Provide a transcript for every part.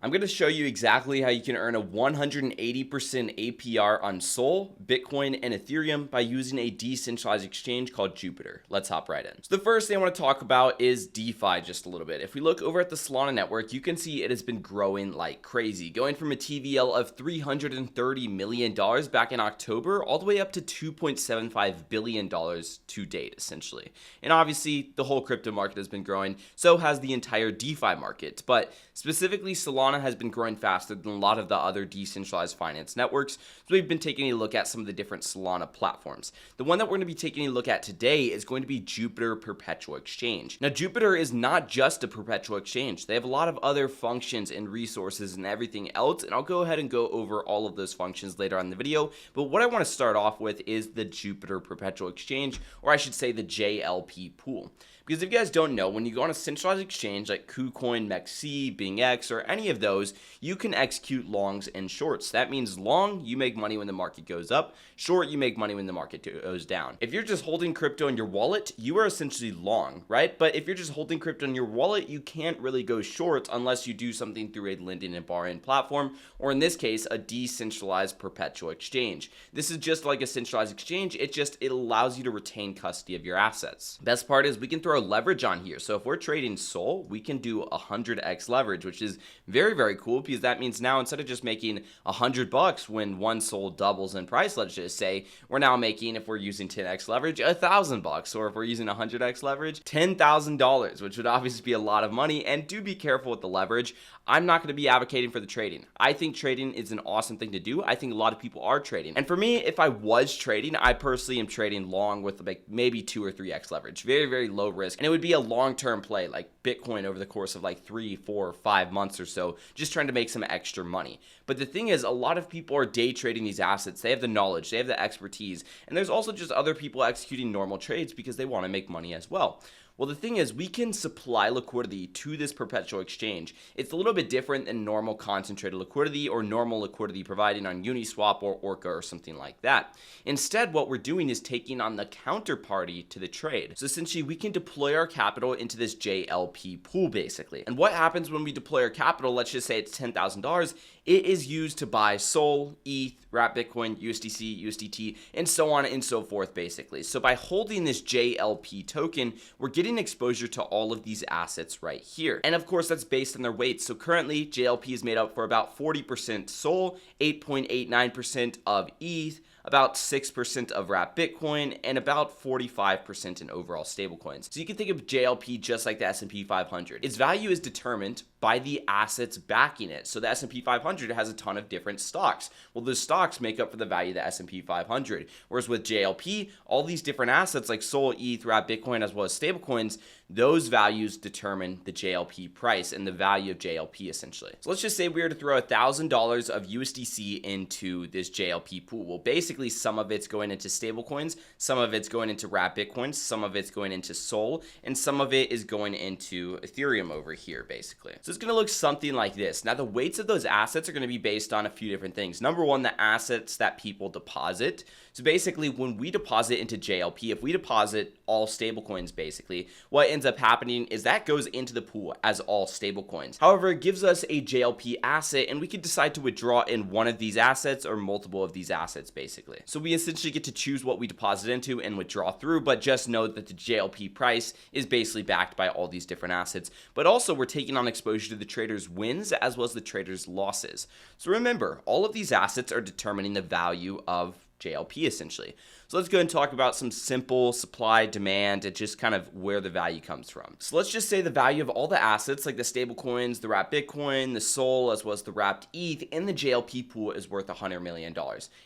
I'm going to show you exactly how you can earn a 180% APR on Sol, Bitcoin, and Ethereum by using a decentralized exchange called Jupiter. Let's hop right in. So the first thing I want to talk about is DeFi just a little bit. If we look over at the Solana network, you can see it has been growing like crazy, going from a TVL of $330 million back in October all the way up to $2.75 billion to date, essentially. And obviously, the whole crypto market has been growing, so has the entire DeFi market. But specifically, Solana has been growing faster than a lot of the other decentralized finance networks, so we've been taking a look at some of the different Solana platforms. The one that we're going to be taking a look at today is going to be Jupiter Perpetual Exchange. Now, Jupiter is not just a perpetual exchange. They have a lot of other functions and resources and everything else, and I'll go ahead and go over all of those functions later on in the video. But what I want to start off with is the Jupiter Perpetual Exchange, or I should say the JLP Pool. Because if you guys don't know, when you go on a centralized exchange like KuCoin, MEXC, BingX, or any of those, you can execute longs and shorts. That means long, you make money when the market goes up. Short, you make money when the market goes down. If you're just holding crypto in your wallet, you are essentially long, right? But if you're just holding crypto in your wallet, you can't really go short unless you do something through a lending and borrowing platform, or in this case, a decentralized perpetual exchange. This is just like a centralized exchange. It allows you to retain custody of your assets. Best part is we can throw leverage on here. So if we're trading Sol, we can do 100x leverage, which is very, very cool, because that means now instead of just making $100 when one Sol doubles in price, let's just say, we're now making, if we're using 10x leverage, $1,000, or if we're using 100x leverage, $10,000, which would obviously be a lot of money. And do be careful with the leverage. I'm not going to be advocating for the trading. I think trading is an awesome thing to do. I think a lot of people are trading. And for me, if I was trading, I personally am trading long with like maybe 2 or 3x leverage. Very, very low risk. And it would be a long-term play like Bitcoin over the course of like 3, 4, 5 months or so, just trying to make some extra money. But the thing is, a lot of people are day trading these assets. They have the knowledge, they have the expertise. And there's also just other people executing normal trades because they want to make money as well. Well, the thing is, we can supply liquidity to this perpetual exchange. It's a little bit different than normal concentrated liquidity or normal liquidity providing on Uniswap or Orca or something like that. Instead, what we're doing is taking on the counterparty to the trade. So essentially, we can deploy our capital into this JLP pool, basically. And what happens when we deploy our capital, let's just say it's $10,000, it is used to buy Sol, ETH, wrap Bitcoin, USDC, USDT, and so on and so forth, basically. So by holding this JLP token, we're getting exposure to all of these assets right here. And of course, that's based on their weights. So currently, JLP is made up for about 40% Sol, 8.89% of ETH, about 6% of wrap Bitcoin, and about 45% in overall stablecoins. So you can think of JLP just like the S&P 500. Its value is determined by the assets backing it. So the S&P 500 has a ton of different stocks. Well, those stocks make up for the value of the S&P 500. Whereas with JLP, all these different assets like Sol, ETH, wrap Bitcoin, as well as stablecoins, those values determine the JLP price and the value of JLP essentially. So let's just say we were to throw $1,000 of USDC into this JLP pool. Well, basically some of it's going into stablecoins, some of it's going into wrap Bitcoin, some of it's going into Sol, and some of it is going into Ethereum over here, basically. So it's going to look something like this. Now, the weights of those assets are going to be based on a few different things. Number one, the assets that people deposit. So basically, when we deposit into JLP, if we deposit all stablecoins, basically, what ends up happening is that goes into the pool as all stablecoins. However, it gives us a JLP asset, and we can decide to withdraw in one of these assets or multiple of these assets, basically. So we essentially get to choose what we deposit into and withdraw through, but just know that the JLP price is basically backed by all these different assets. But also, we're taking on exposure to the trader's wins as well as the trader's losses. So remember, all of these assets are determining the value of JLP essentially. So let's go and talk about some simple supply, demand, and just kind of where the value comes from. So let's just say the value of all the assets like the stable coins, the wrapped Bitcoin, the Sol, as well as the wrapped ETH in the JLP pool is worth $100 million.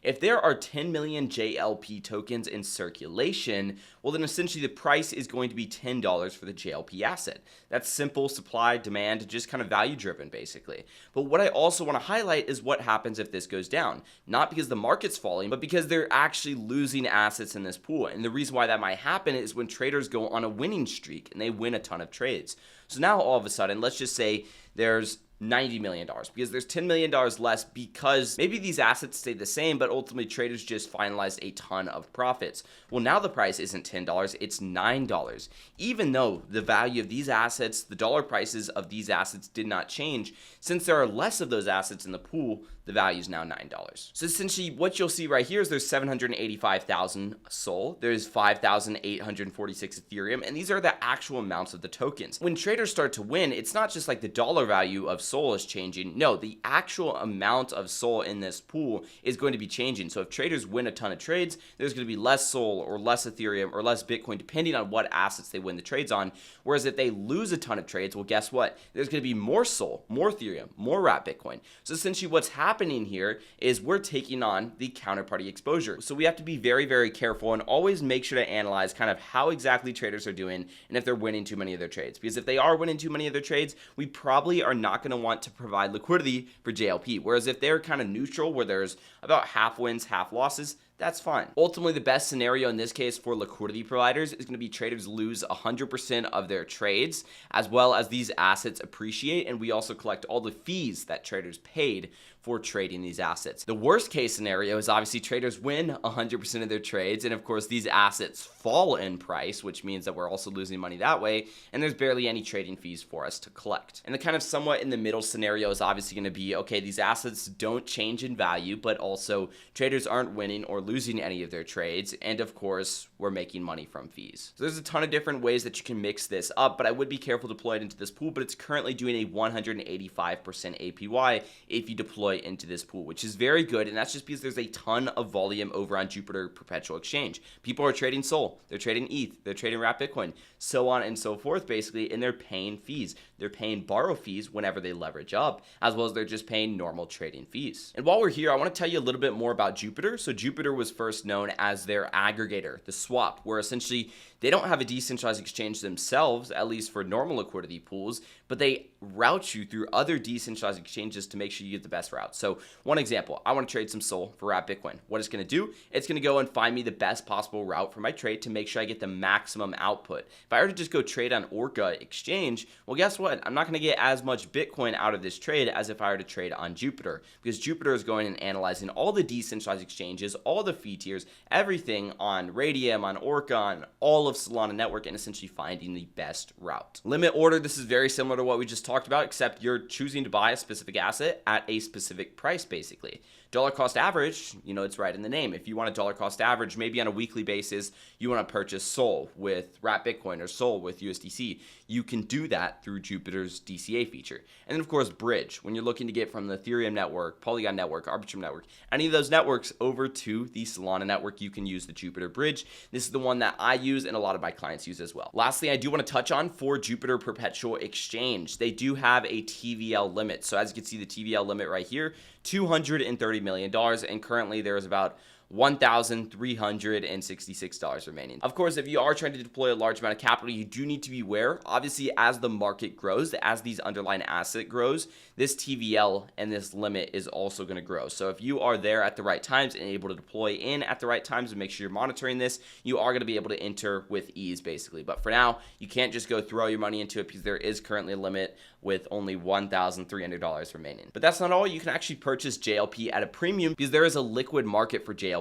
If there are 10 million JLP tokens in circulation, well then essentially the price is going to be $10 for the JLP asset. That's simple supply, demand, just kind of value driven basically. But what I also want to highlight is what happens if this goes down. Not because the market's falling, but because they're actually losing assets in this pool. And the reason why that might happen is when traders go on a winning streak and they win a ton of trades. So now all of a sudden, let's just say there's $90 million, because there's $10 million less because maybe these assets stayed the same, but ultimately traders just finalized a ton of profits. Well, now the price isn't $10, it's $9. Even though the value of these assets, the dollar prices of these assets did not change, since there are less of those assets in the pool, the value is now $9. So essentially what you'll see right here is there's 785,000 SOL, there's 5,846 Ethereum, and these are the actual amounts of the tokens. When traders start to win, it's not just like the dollar value of SOL is changing. No, the actual amount of SOL in this pool is going to be changing. So if traders win a ton of trades, there's going to be less SOL or less Ethereum or less Bitcoin, depending on what assets they win the trades on. Whereas if they lose a ton of trades, well, guess what? There's going to be more SOL, more Ethereum, more wrapped Bitcoin. So essentially what's happening here is we're taking on the counterparty exposure. So we have to be very, very careful and always make sure to analyze kind of how exactly traders are doing and if they're winning too many of their trades. Because if they are winning too many of their trades, we probably are not going to want to provide liquidity for JLP. Whereas if they're kind of neutral, where there's about half wins, half losses, that's fine. Ultimately, the best scenario in this case for liquidity providers is going to be traders lose 100% of their trades, as well as these assets appreciate, and we also collect all the fees that traders paid for trading these assets. The worst case scenario is obviously traders win 100% of their trades, and of course these assets fall in price, which means that we're also losing money that way, and there's barely any trading fees for us to collect. And the kind of somewhat in the middle scenario is obviously going to be, okay, these assets don't change in value, but also traders aren't winning or losing any of their trades, and of course we're making money from fees. So there's a ton of different ways that you can mix this up, but I would be careful to deploy it into this pool, but it's currently doing a 185% APY if you deploy into this pool, which is very good, and that's just because there's a ton of volume over on Jupiter Perpetual Exchange. People are trading SOL, they're trading ETH, they're trading wrapped Bitcoin, so on and so forth, basically, and they're paying fees. They're paying borrow fees whenever they leverage up, as well as they're just paying normal trading fees. And while we're here, I want to tell you a little bit more about Jupiter. So Jupiter was first known as their aggregator, the swap, where essentially they don't have a decentralized exchange themselves, at least for normal liquidity pools, but they route you through other decentralized exchanges to make sure you get the best route. So one example, I want to trade some SOL for wrapped Bitcoin. What it's going to do, it's going to go and find me the best possible route for my trade to make sure I get the maximum output. If I were to just go trade on Orca exchange, well, guess what? I'm not going to get as much Bitcoin out of this trade as if I were to trade on Jupiter, because Jupiter is going and analyzing all the decentralized exchanges, all the fee tiers, everything on Radium, on Orca, on all of Solana network, and essentially finding the best route. Limit order, this is very similar to what we just talked about, except you're choosing to buy a specific asset at a specific price, basically. Dollar cost average, it's right in the name. If you want a dollar cost average, maybe on a weekly basis, you want to purchase SOL with wrapped Bitcoin or SOL with USDC, you can do that through Jupiter's DCA feature. And then of course, bridge, when you're looking to get from the Ethereum network, Polygon network, Arbitrum network, any of those networks over to the Solana network, you can use the Jupiter bridge. This is the one that I use and a lot of my clients use as well. Lastly, I do want to touch on for Jupiter Perpetual Exchange. They do have a TVL limit. So as you can see, the TVL limit right here, $230 million, and currently there is about $1,366 remaining. Of course, if you are trying to deploy a large amount of capital, you do need to be aware. Obviously, as the market grows, as these underlying asset grows, this TVL and this limit is also going to grow. So if you are there at the right times and able to deploy in at the right times and make sure you're monitoring this, you are going to be able to enter with ease, basically. But for now, you can't just go throw your money into it because there is currently a limit with only $1,300 remaining. But that's not all. You can actually purchase JLP at a premium because there is a liquid market for JLP.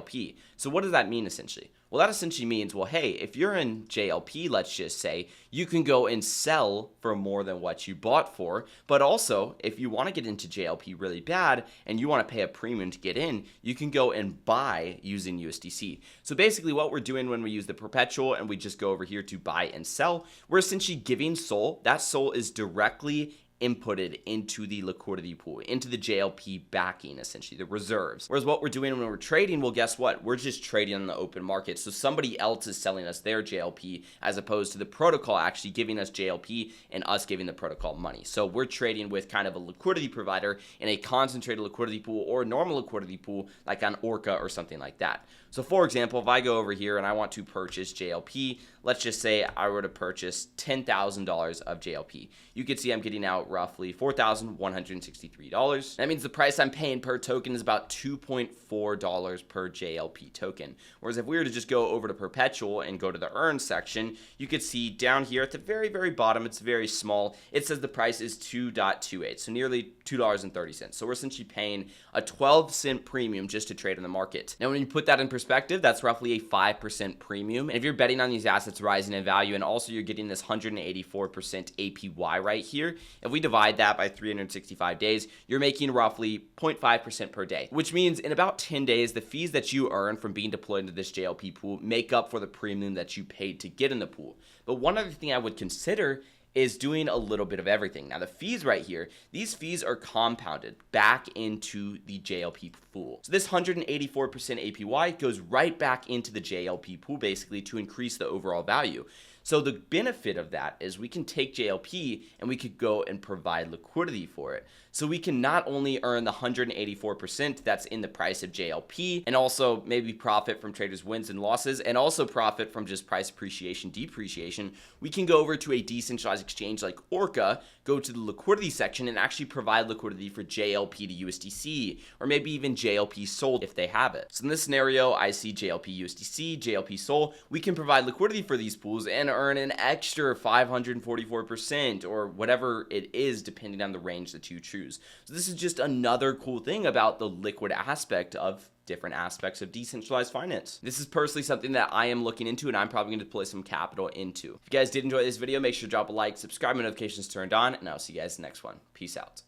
So what does that mean essentially? Well, that essentially means, well, hey, if you're in JLP, let's just say, you can go and sell for more than what you bought for. But also, if you want to get into JLP really bad and you want to pay a premium to get in, you can go and buy using USDC. So basically what we're doing when we use the perpetual and we just go over here to buy and sell, we're essentially giving SOL. That SOL is directly inputted into the liquidity pool, into the JLP backing, essentially the reserves. Whereas what we're doing when we're trading, well, guess what? We're just trading on the open market. So somebody else is selling us their JLP as opposed to the protocol actually giving us JLP and us giving the protocol money. So we're trading with kind of a liquidity provider in a concentrated liquidity pool or a normal liquidity pool like on Orca or something like that. So for example, if I go over here and I want to purchase JLP, let's just say I were to purchase $10,000 of JLP. You can see I'm getting out roughly $4,163. That means the price I'm paying per token is about $2.4 per JLP token. Whereas if we were to just go over to Perpetual and go to the earn section, you could see down here at the very, very bottom, it's very small. It says the price is 2.28, so nearly $2.30. So we're essentially paying a 12-cent premium just to trade in the market. Now, when you put that in perspective, that's roughly a 5% premium. And if you're betting on these assets rising in value, and also you're getting this 184% APY right here, if we divide that by 365 days, you're making roughly 0.5% per day, which means in about 10 days, the fees that you earn from being deployed into this JLP pool make up for the premium that you paid to get in the pool. But one other thing I would consider is doing a little bit of everything. Now, the fees right here, these fees are compounded back into the JLP pool. So this 184% APY goes right back into the JLP pool basically to increase the overall value. So the benefit of that is we can take JLP and we could go and provide liquidity for it. So we can not only earn the 184% that's in the price of JLP, and also maybe profit from traders' wins and losses, and also profit from just price appreciation, depreciation. We can go over to a decentralized exchange like Orca, go to the liquidity section, and actually provide liquidity for JLP to USDC, or maybe even JLP Sol if they have it. So in this scenario, I see JLP USDC, JLP Sol. We can provide liquidity for these pools and earn an extra 544% or whatever it is depending on the range that you choose. So this is just another cool thing about the liquid aspect of different aspects of decentralized finance. This is personally something that I am looking into and I'm probably going to deploy some capital into. If you guys did enjoy this video, make sure to drop a like, subscribe, and notifications turned on, and I'll see you guys in the next one. Peace out.